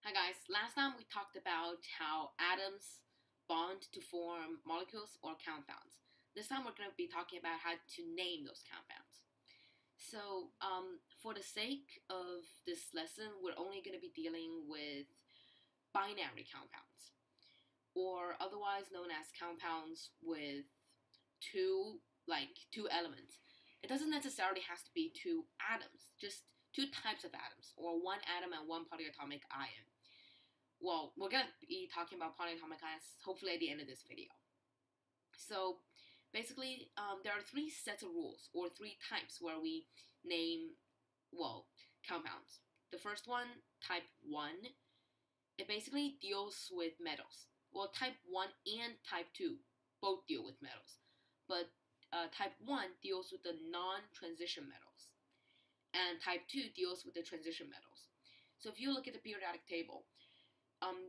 Hi guys, last time we talked about how atoms bond to form molecules or compounds. This time we're going to be talking about how to name those compounds. For the sake of this lesson, we're only going to be dealing with binary compounds, or otherwise known as compounds with two elements. It doesn't necessarily have to be two atoms, just two types of atoms, or one atom and one polyatomic ion. Well, we're going to be talking about polyatomic ions hopefully at the end of this video. So basically, there are three sets of rules or three types where we name, compounds. The first one, type 1, it basically deals with metals. Well, type 1 and type 2 both deal with metals, but type 1 deals with the non-transition metals, and type 2 deals with the transition metals. So if you look at the periodic table,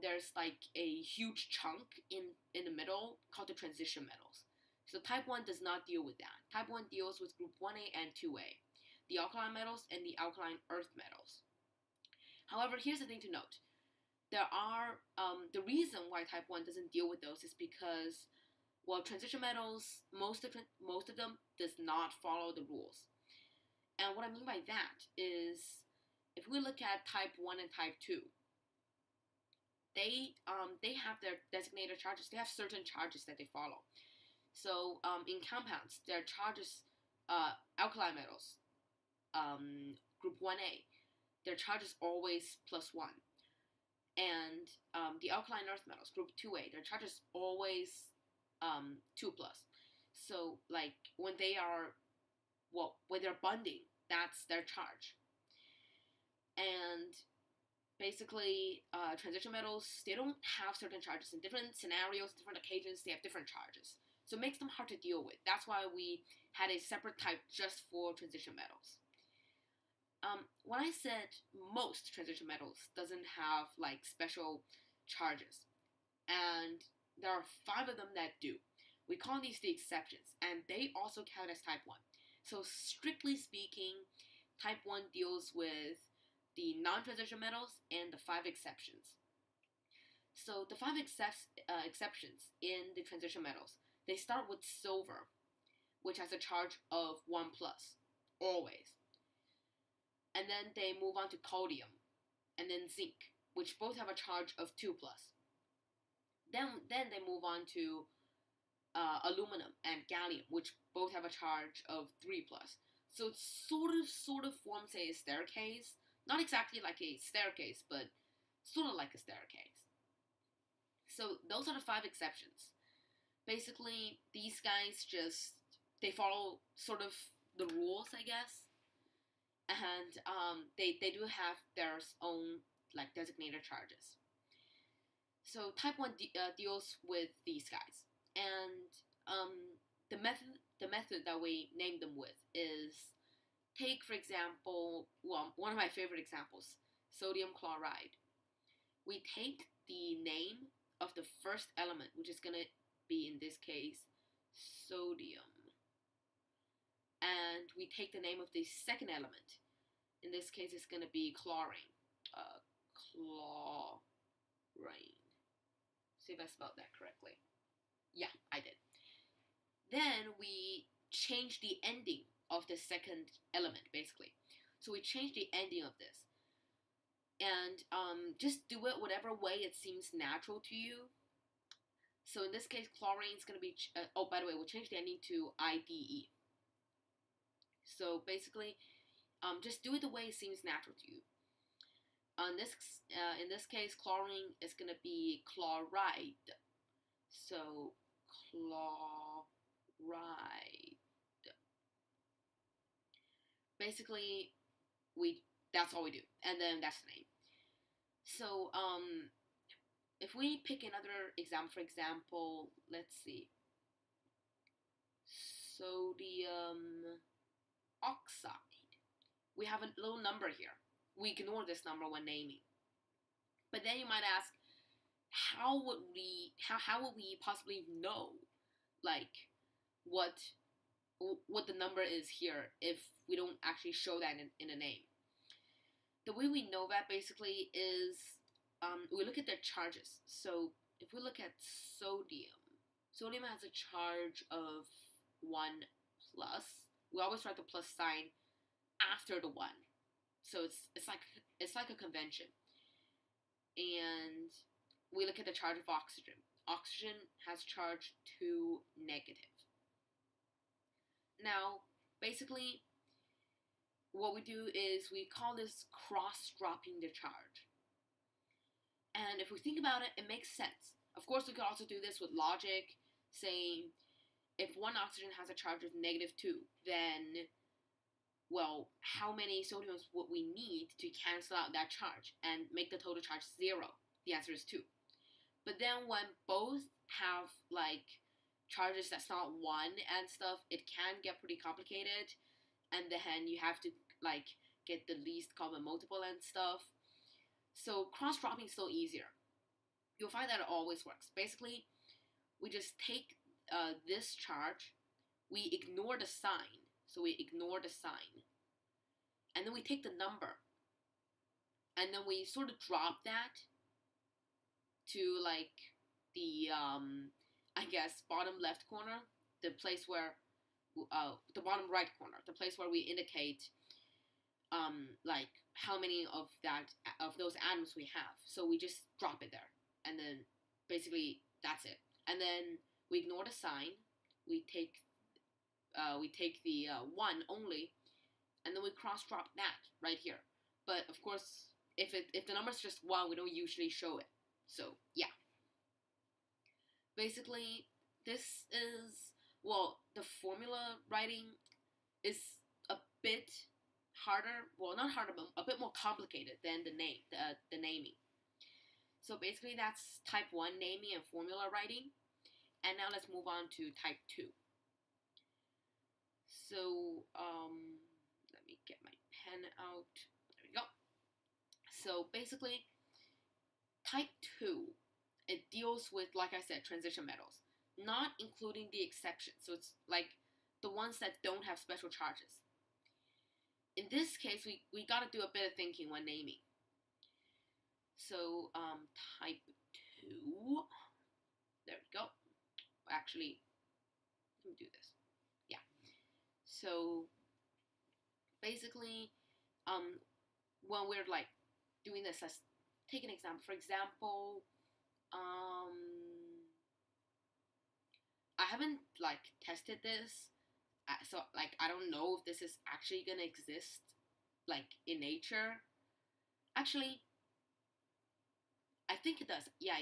there's like a huge chunk in the middle called the transition metals. So type 1 does not deal with that. Type 1 deals with group 1A and 2A, the alkaline metals and the alkaline earth metals. However, here's the thing to note. There are, the reason why type 1 doesn't deal with those is because, transition metals, most of them does not follow the rules. And what I mean by that is, if we look at type 1 and type 2, they have their designated charges. They have certain charges that they follow. So in compounds, their charges, alkali metals, group 1A, their charge is always +1. And the alkaline earth metals, group 2A, their charge is always 2+. So like when they're bonding, that's their charge. And basically, transition metals, they don't have certain charges. In different scenarios, different occasions, they have different charges. So it makes them hard to deal with. That's why we had a separate type just for transition metals. When I said most transition metals doesn't have like special charges, and there are 5 of them that do. We call these the exceptions, and they also count as type 1. So strictly speaking, type 1 deals with the non-transition metals and the 5 exceptions. So the 5 exceptions in the transition metals, they start with silver, which has a charge of 1+, always. And then they move on to calcium, and then zinc, which both have a charge of 2+. Then they move on to aluminum and gallium, which both have a charge of 3+. So it sort of forms a staircase. Not exactly like a staircase, but sort of like a staircase. So those are the 5 exceptions. Basically, these guys they follow sort of the rules, I guess. And they do have their own like designated charges. So type 1 deals with these guys. And the method that we name them with is, take, for example, one of my favorite examples, sodium chloride. We take the name of the first element, which is going to be, in this case, sodium. And we take the name of the second element. In this case, it's going to be chlorine. Chlorine. See if I spelled that correctly. Yeah, I did. Then we change the ending of the second element, basically. So we change the ending of this. And just do it whatever way it seems natural to you. So in this case, chlorine is going to be, by the way, we'll change the ending to IDE. So basically, just do it the way it seems natural to you. In this case, chlorine is going to be chloride. So chloride. Basically, that's all we do, and then that's the name. So if we pick another example, for example, let's see, sodium oxide. We have a little number here. We ignore this number when naming. But then you might ask, how would we possibly know, like, what the number is here if we don't actually show that in a name? The way we know that basically is we look at their charges. So if we look at sodium has a charge of 1 plus. We always write the plus sign after the 1. So it's like a convention. And we look at the charge of oxygen. Oxygen has charge 2 negative. Now, basically, what we do is we call this cross-dropping the charge. And if we think about it, it makes sense. Of course, we could also do this with logic, saying if one oxygen has a charge of -2, then, well, how many sodiums would we need to cancel out that charge and make the total charge 0? The answer is 2. But then when both have, like, charges that's not 1 and stuff, it can get pretty complicated. And then you have to, like, get the least common multiple and stuff. So cross-dropping is still easier. You'll find that it always works. Basically, we just take this charge, we ignore the sign. So we ignore the sign. And then we take the number. And then we sort of drop that to, like, the, I guess, bottom left corner. The place where, the bottom right corner. The place where we indicate, like, how many of those atoms we have. So we just drop it there. And then, basically, that's it. And then we ignore the sign. We take the 1 only, and then we cross-drop that right here. But of course, if the number's just 1, we don't usually show it. So yeah. Basically, this is, well, the formula writing is a bit harder. Well, not harder, but a bit more complicated than the naming. So basically, that's type 1 naming and formula writing. And now let's move on to type 2. So, let me get my pen out. There we go. So basically, type 2, it deals with, like I said, transition metals, not including the exceptions. So it's like the ones that don't have special charges. In this case, we gotta do a bit of thinking when naming. So, type 2, there we go. Actually, let me do this. Yeah. So, basically, when we're, like, doing this, let's take an example. For example, I haven't, like, tested this, so, like, I don't know if this is actually gonna exist, like, in nature. Actually, I think it does. Yeah.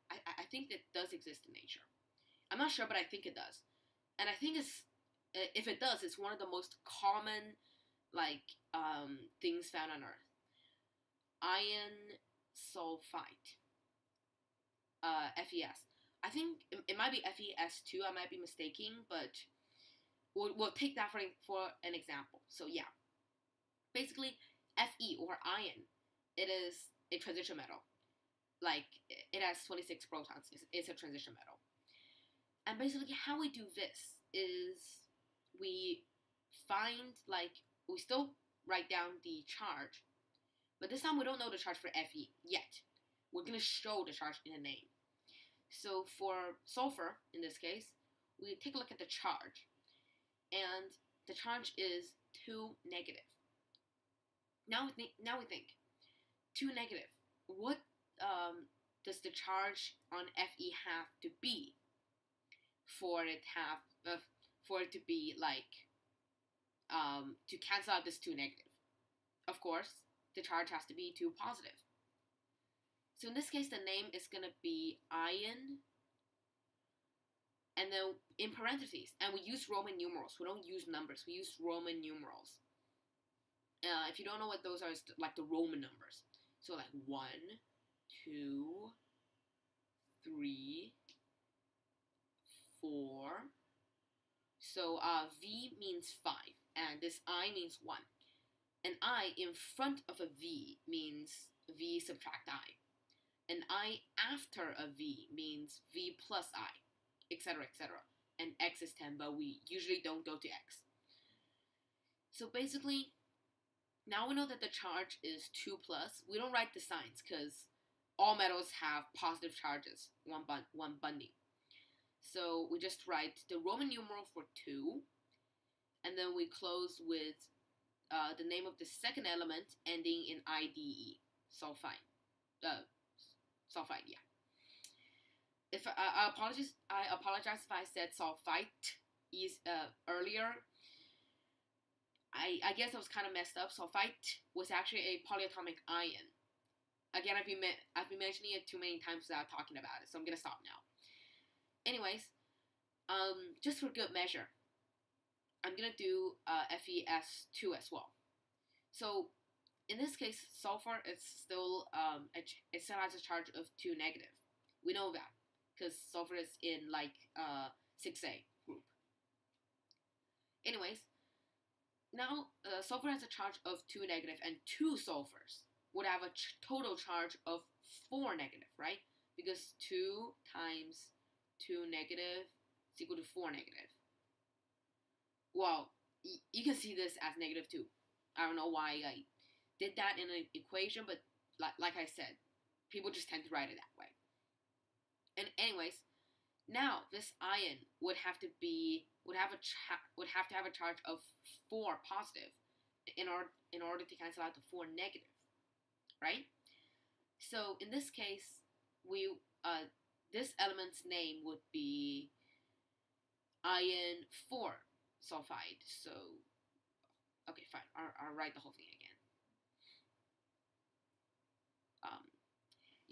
I think it does exist in nature. I'm not sure, but I think it does. And I think if it does, it's one of the most common, like, things found on Earth. Iron sulfite. FeS. I think it might be FeS too. I might be mistaking, but we'll take that for an example. So yeah, basically, Fe or iron, it is a transition metal. Like, it has 26 protons. It's a transition metal. And basically, how we do this is we find, like, we still write down the charge, but this time we don't know the charge for Fe yet. We're going to show the charge in the name. So for sulfur, in this case, we take a look at the charge, and the charge is 2 negative. Now we think 2 negative. What does the charge on Fe have to be for it to be, like, to cancel out this 2 negative? Of course, the charge has to be 2 positive. So in this case, the name is gonna be iron, and then in parentheses, and we use Roman numerals. We don't use numbers. We use Roman numerals. If you don't know what those are, it's like the Roman numbers. So like 1, 2, 3, 4. So V means 5, and this I means 1. An I in front of a V means V subtract I. An I after a V means V plus I, etc., etc. And X is 10, but we usually don't go to X. So basically, now we know that the charge is 2 plus. We don't write the signs because all metals have positive charges, one bonding. So we just write the Roman numeral for 2, and then we close with the name of the second element ending in IDE, sulfide. Sulfide, yeah. If I apologize if I said sulfite earlier. I guess I was kind of messed up. Sulfite was actually a polyatomic ion. Again, I've been mentioning it too many times without talking about it, so I'm gonna stop now. Anyways, just for good measure, I'm gonna do FeS2 as well. So in this case, sulfur is still it still has a charge of 2 negative. We know that because sulfur is in like 6A group. Anyways, now sulfur has a charge of 2 negative, and 2 sulfurs would have a total charge of 4 negative, right? Because 2 times 2 negative is equal to 4 negative. Well, you can see this as negative 2. I don't know why I did that in an equation, but like I said, people just tend to write it that way. And anyways, now this ion would have to have a charge of 4 positive in order to cancel out the 4 negative, right? So in this case, this element's name would be iron 4 sulfide. So okay, fine. I'll write the whole thing again.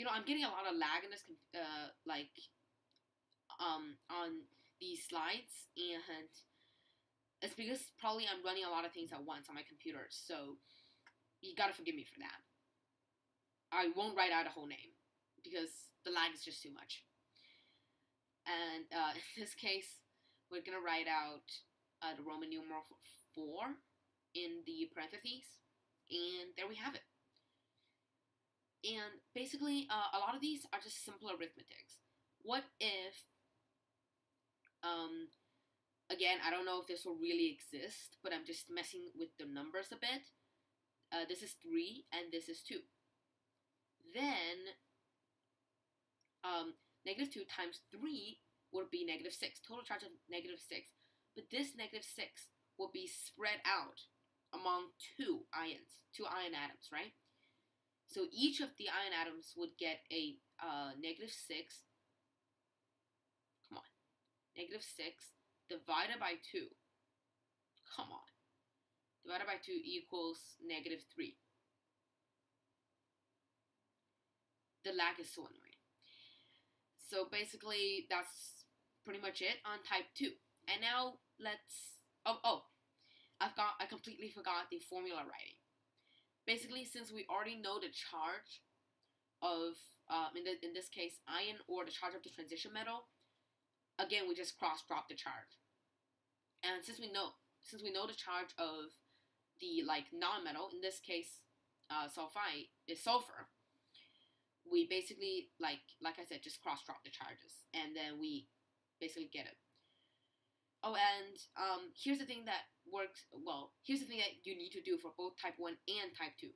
I'm getting a lot of lag in this, on these slides, and it's because probably I'm running a lot of things at once on my computer, so you gotta forgive me for that. I won't write out a whole name because the lag is just too much. And in this case, we're gonna write out the Roman numeral 4 in the parentheses, and there we have it. And basically, a lot of these are just simple arithmetics. What if, again, I don't know if this will really exist, but I'm just messing with the numbers a bit. This is 3, and this is 2. Then, negative 2 times 3 would be negative 6, total charge of negative 6. But this negative 6 will be spread out among 2 ion atoms, right? So each of the ion atoms would get a negative 6. Come on. Negative 6 divided by 2. Come on. Divided by 2 equals negative 3. The lag is so annoying. So basically, that's pretty much it on type 2. And now let's... I completely forgot the formula writing. Basically, since we already know the charge of, in this case, iron, or the charge of the transition metal, again, we just cross-drop the charge. And since we know the charge of the non-metal, in this case, sulfide is sulfur, we basically like I said, just cross-drop the charges, and then we basically get it. Oh, and here's the thing that works. Well, here's the thing that you need to do for both type 1 and type 2.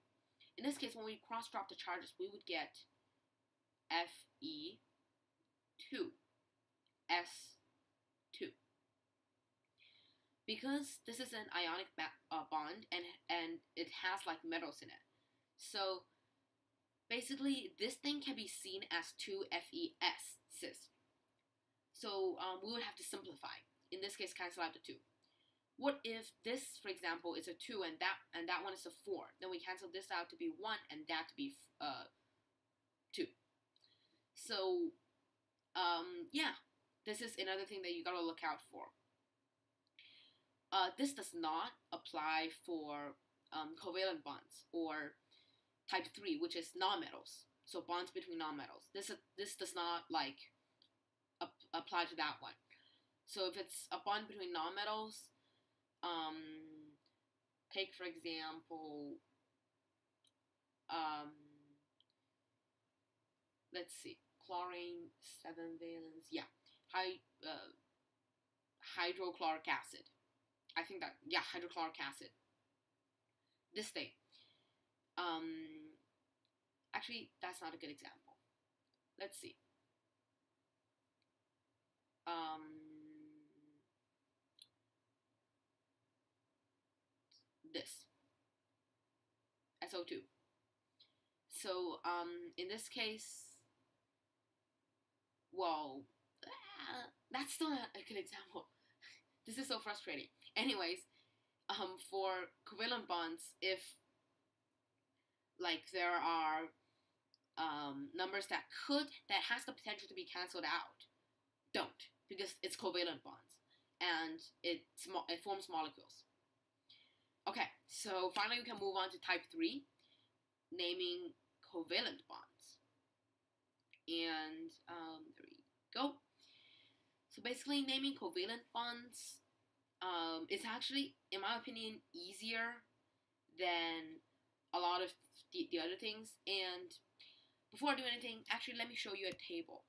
In this case, when we cross-drop the charges, we would get Fe2, S2. Because this is an ionic bond, and it has metals in it. So basically, this thing can be seen as 2 FeS, cis. So we would have to simplify. In this case, cancel out the 2. What if this, for example, is a 2 and that one is a 4? Then we cancel this out to be 1 and that to be 2. So, yeah, this is another thing that you gotta look out for. This does not apply for covalent bonds or type 3, which is nonmetals. So bonds between nonmetals. This does not apply to that one. So if it's a bond between nonmetals, take for example, let's see, chlorine 7 valence, yeah, hydrochloric acid. I think that, yeah, hydrochloric acid. This thing. Actually, that's not a good example. Let's see. This SO2. So in this case, well, that's still not a good example. This is so frustrating. Anyways, for covalent bonds, if like there are numbers that has the potential to be cancelled out, don't, because it's covalent bonds and it forms molecules. Okay, so finally we can move on to type 3, naming covalent bonds. And there we go. So basically, naming covalent bonds is actually, in my opinion, easier than a lot of the other things. And before I do anything, actually, let me show you a table.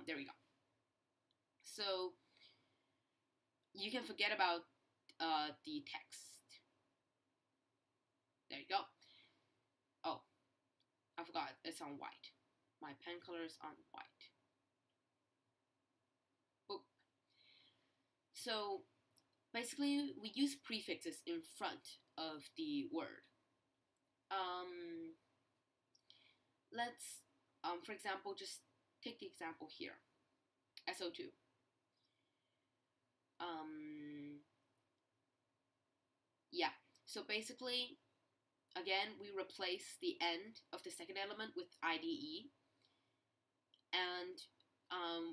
There we go. So you can forget about the text. There you go. Oh, I forgot. It's on white. My pen color is on white. Boop. So basically, we use prefixes in front of the word. Let's, for example, just take the example here. SO2. Yeah, so basically, again, we replace the end of the second element with IDE, and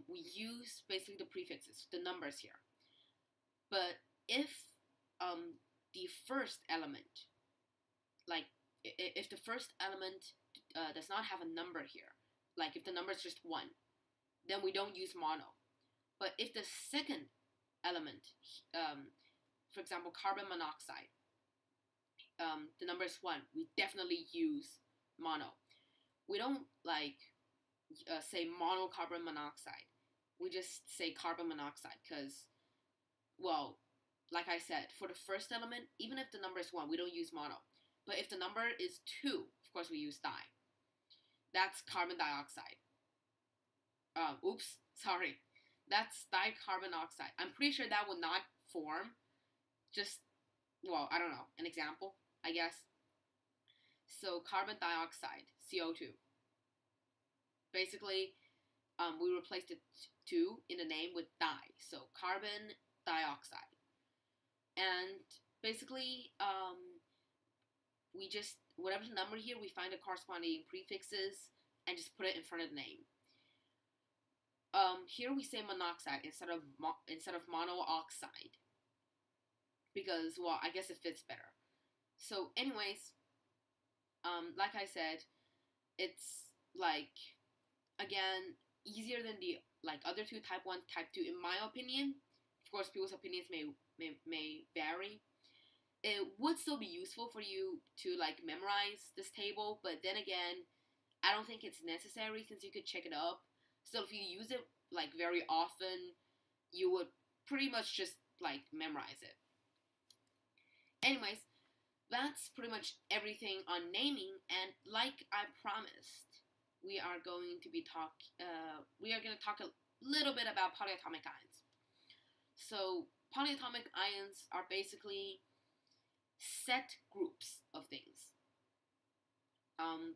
we use basically the prefixes, the numbers here. But if the first element, like if the first element does not have a number here, like if the number is just 1, then we don't use mono. But if the second element, for example, carbon monoxide, the number is 1, we definitely use mono. We don't like say mono carbon monoxide. We just say carbon monoxide because, well, like I said, for the first element, even if the number is 1, we don't use mono. But if the number is 2, of course we use di. That's carbon dioxide. Oops, sorry. That's dicarbon oxide. I'm pretty sure that would not form. Just, well, I don't know, an example, I guess. So carbon dioxide, CO2. Basically, we replaced the 2 in the name with di. So carbon dioxide. And basically, we just, whatever the number here, we find the corresponding prefixes and just put it in front of the name. Here we say monoxide instead of monooxide because, well, I guess it fits better. So anyways, like I said, it's like, again, easier than the like other two, type 1, type 2, in my opinion. Of course, people's opinions may vary. It would still be useful for you to like memorize this table, but then again, I don't think it's necessary since you could check it up. So if you use it like very often, you would pretty much just like memorize it. Anyways, that's pretty much everything on naming, and like I promised, we are going to talk a little bit about polyatomic ions. So polyatomic ions are basically set groups of things.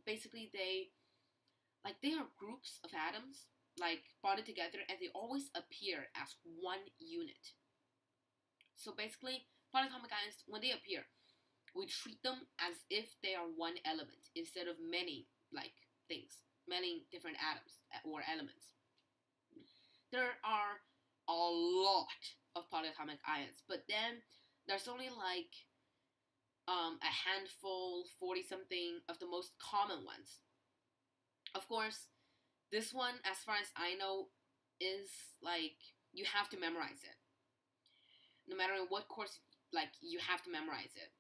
Basically they are groups of atoms like bonded together, and they always appear as one unit. So basically, polyatomic ions, when they appear, we treat them as if they are one element instead of many like things, many different atoms or elements. There are a lot of polyatomic ions, but then there's only like a handful, 40-something of the most common ones. Of course, this one, as far as I know, is like you have to memorize it. No matter in what course, like you have to memorize it.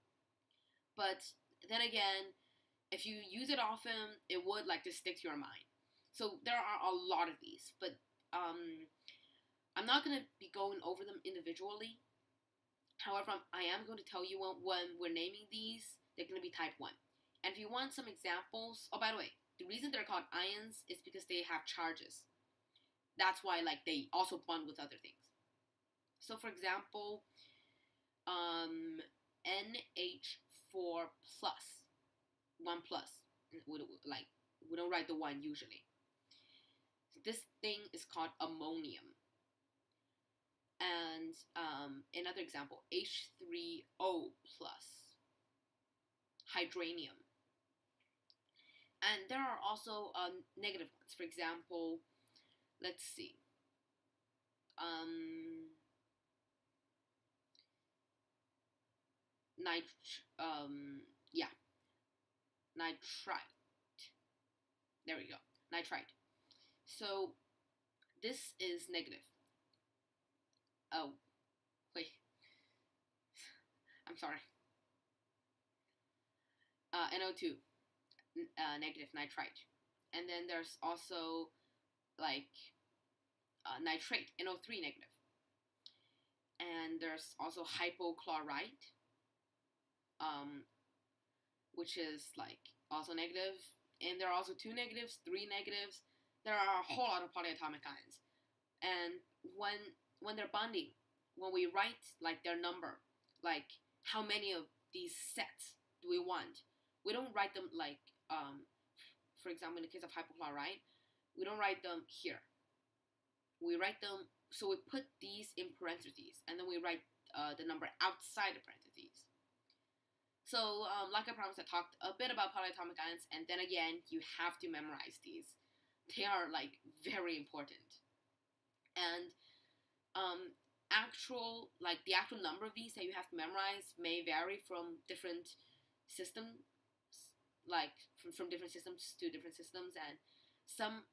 But then again, if you use it often, it would like just stick to your mind. So there are a lot of these, but I'm not going to be going over them individually. However, I am going to tell you when we're naming these, they're going to be type 1. And if you want some examples, oh, by the way, the reason they're called ions is because they have charges. That's why like they also bond with other things. So for example, NH4 plus, 1 plus, like we don't write the 1 usually. This thing is called ammonium. And another example, H3O plus, hydranium. And there are also negative ones. For example, let's see. Nitrite. There we go. Nitrite. So this is negative. Oh, wait. I'm sorry. NO2, negative nitrite. And then there's also like nitrate, NO3 negative. And there's also hypochlorite, which is like also negative. And there are also 2 negatives, 3 negatives. There are a whole lot of polyatomic ions. And when they're bonding, when we write like their number, like how many of these sets do we want, we don't write them like, for example, in the case of hypochlorite, we don't write them here. We write them, so we put these in parentheses, and then we write the number outside the parentheses. So, like I promised, I talked a bit about polyatomic ions, and then again, you have to memorize these. They are like very important. And the actual number of these that you have to memorize may vary from different systems, like from different systems to different systems, and some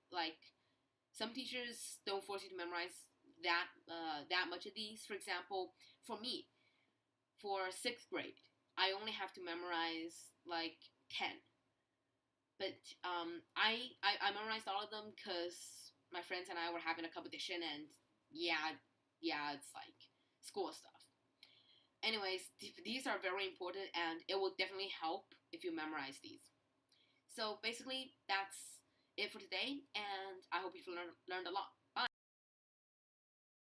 teachers don't force you to memorize that much of these. For example, for me, for 6th grade, I only have to memorize like 10. But I memorized all of them because my friends and I were having a competition, and yeah, it's like school stuff. Anyways, these are very important, and it will definitely help if you memorize these. So basically, that's it for today, and I hope you've learned a lot.